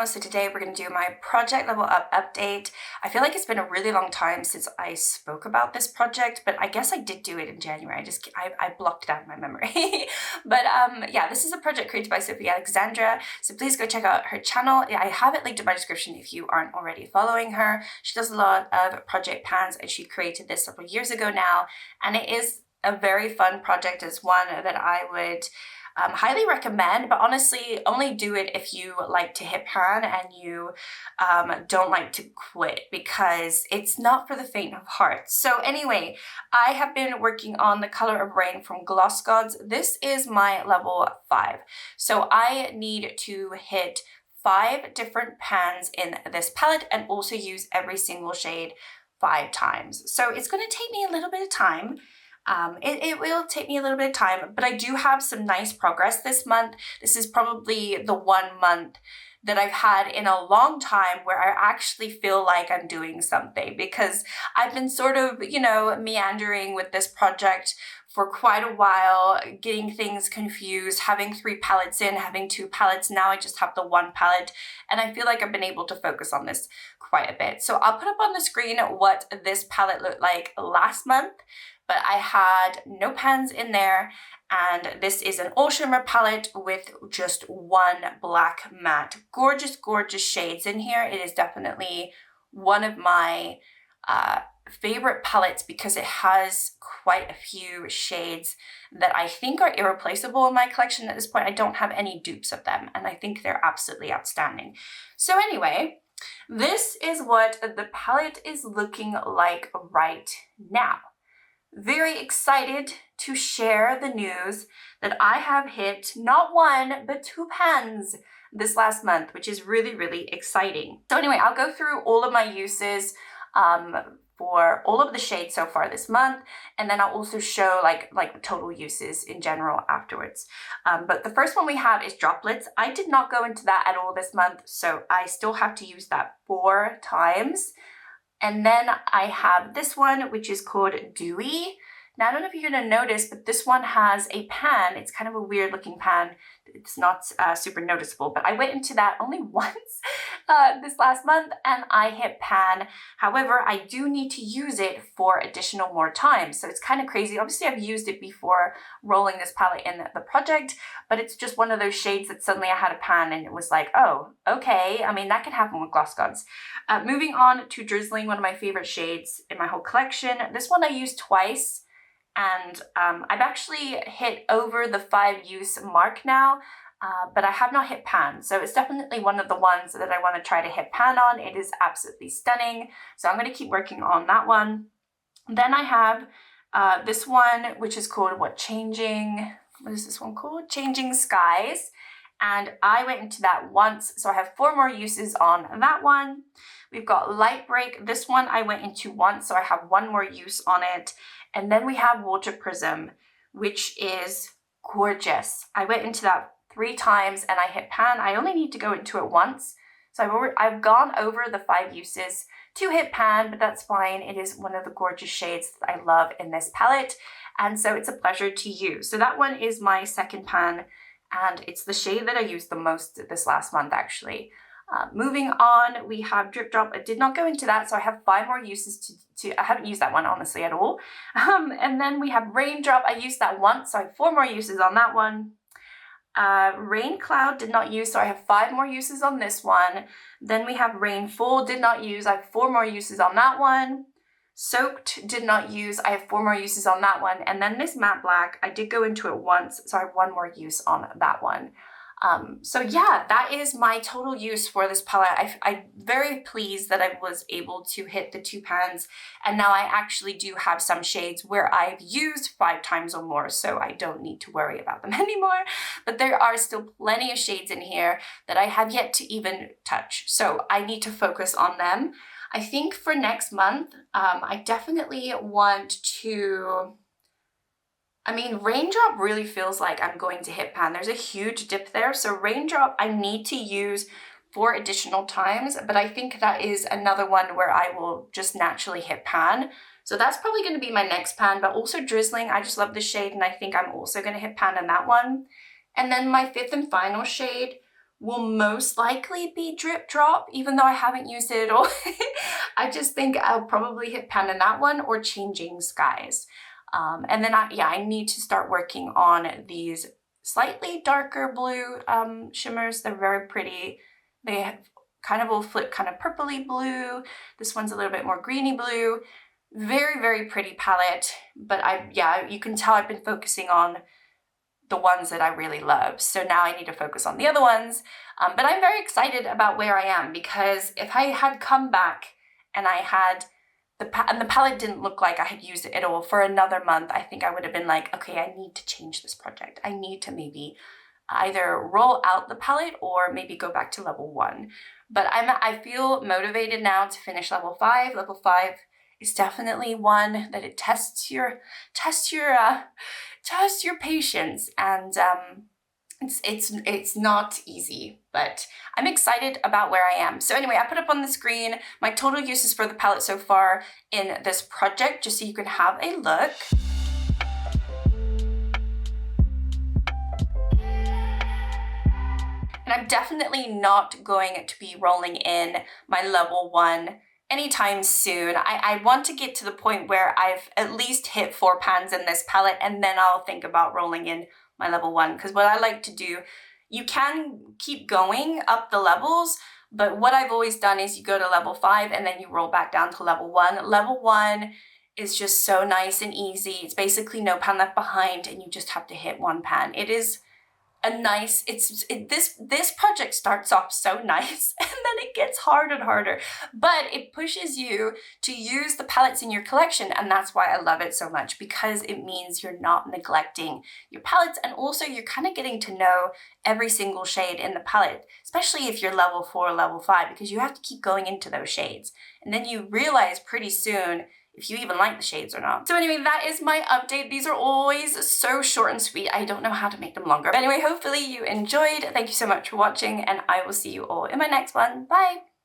channel. So today we're going to do my project level up update. I feel like it's been a really long time since I spoke about this project, but I guess I did do it in January. I blocked it out of my memory. But yeah, this is a project created by Sophia Alexandra. So please go check out her channel. I have it linked in my description if you aren't already following her. She does a lot of project pans and she created this several years ago now. And it is a very fun project. It's one that I would highly recommend, but honestly only do it if you like to hit pan and you don't like to quit, because it's not for the faint of heart. So anyway, I have been working on the Color of Rain from GlossGods. This is my level 5. So I need to hit 5 different pans in this palette and also use every single shade 5 times. So it's going to take me a little bit of time. It will take me a little bit of time, but I do have some nice progress this month. This is probably the 1 month that I've had in a long time where I actually feel like I'm doing something, because I've been sort of, meandering with this project for quite a while, getting things confused, having 3 palettes in, having 2 palettes. Now I just have the 1 palette, and I feel like I've been able to focus on this quite a bit. So I'll put up on the screen what this palette looked like last month. But I had no pans in there, and this is an all shimmer palette with just 1 black matte. Gorgeous, gorgeous shades in here. It is definitely one of my favorite palettes because it has quite a few shades that I think are irreplaceable in my collection at this point. I don't have any dupes of them, and I think they're absolutely outstanding. So anyway, this is what the palette is looking like right now. Very excited to share the news that I have hit not 1, but 2 pans this last month, which is really, really exciting. So anyway, I'll go through all of my uses for all of the shades so far this month, and then I'll also show like total uses in general afterwards. But the first one we have is droplets. I did not go into that at all this month, so I still have to use that 4 times. And then I have this one, which is called Dewy. Now, I don't know if you're going to notice, but this one has a pan. It's kind of a weird looking pan. It's not super noticeable, but I went into that only once this last month and I hit pan. However, I do need to use it for additional more times. So it's kind of crazy. Obviously, I've used it before rolling this palette in the project, but it's just one of those shades that suddenly I had a pan and it was like, oh, okay. I mean, that can happen with GlossGods. Moving on to Drizzling, one of my favorite shades in my whole collection. This one I used twice. And I've actually hit over the 5 use mark now, but I have not hit pan. So it's definitely one of the ones that I want to try to hit pan on. It is absolutely stunning. So I'm going to keep working on that one. Then I have this one, which is called what is this one called? Changing Skies. And I went into that once, so I have 4 more uses on that one. We've got Light Break. This one I went into once, so I have 1 more use on it. And then we have Water Prism, which is gorgeous. I went into that 3 times and I hit pan. I only need to go into it once. So I've gone over the 5 uses to hit pan, but that's fine. It is one of the gorgeous shades that I love in this palette. And so it's a pleasure to use. So that one is my second pan, and it's the shade that I used the most this last month, actually. Moving on, we have Drip Drop. I did not go into that, so I have 5 more uses I haven't used that one, honestly, at all. And then we have Raindrop. I used that once, so I have 4 more uses on that one. Rain Cloud did not use, so I have 5 more uses on this one. Then we have Rainfall, did not use. I have 4 more uses on that one. Soaked, did not use. I have 4 more uses on that one. And then this Matte Black, I did go into it once, so I have 1 more use on that one. So yeah, that is my total use for this palette. I'm very pleased that I was able to hit the 2 pans, and now I actually do have some shades where I've used 5 times or more, so I don't need to worry about them anymore. But there are still plenty of shades in here that I have yet to even touch, so I need to focus on them. I think for next month, I definitely want to... Raindrop really feels like I'm going to hit pan. There's a huge dip there. So Raindrop, I need to use 4 additional times, but I think that is another one where I will just naturally hit pan. So that's probably going to be my next pan, but also Drizzling. I just love this shade, and I think I'm also going to hit pan on that one. And then my 5th and final shade will most likely be Drip Drop, even though I haven't used it at all. I just think I'll probably hit pan in that one or Changing Skies. And then I need to start working on these slightly darker blue shimmers. They're very pretty. They kind of will flip kind of purpley blue. This one's a little bit more greeny blue. Very, very pretty palette. But you can tell I've been focusing on the ones that I really love. So now I need to focus on the other ones. But I'm very excited about where I am, because if I had come back and I had the palette didn't look like I had used it at all for another month, I think I would have been like, okay, I need to change this project. I need to maybe either roll out the palette or maybe go back to level 1. But I feel motivated now to finish level 5. Level 5 is definitely one that it tests your patience, and it's not easy, but I'm excited about where I am. So anyway, I put up on the screen my total uses for the palette so far in this project, just so you can have a look. And I'm definitely not going to be rolling in my level 1 anytime soon. I want to get to the point where I've at least hit 4 pans in this palette, and then I'll think about rolling in my level 1. Because what I like to do, you can keep going up the levels, but what I've always done is you go to level 5 and then you roll back down to level 1. Level 1 is just so nice and easy. It's basically no pan left behind, and you just have to hit 1 pan. It is a nice, this project starts off so nice, and then it gets harder and harder, but it pushes you to use the palettes in your collection, and that's why I love it so much, because it means you're not neglecting your palettes, and also you're kind of getting to know every single shade in the palette, especially if you're level 4 or level 5, because you have to keep going into those shades, and then you realize pretty soon if you even like the shades or not. So anyway, that is my update. These are always so short and sweet. I don't know how to make them longer. But anyway, hopefully you enjoyed. Thank you so much for watching, and I will see you all in my next one. Bye!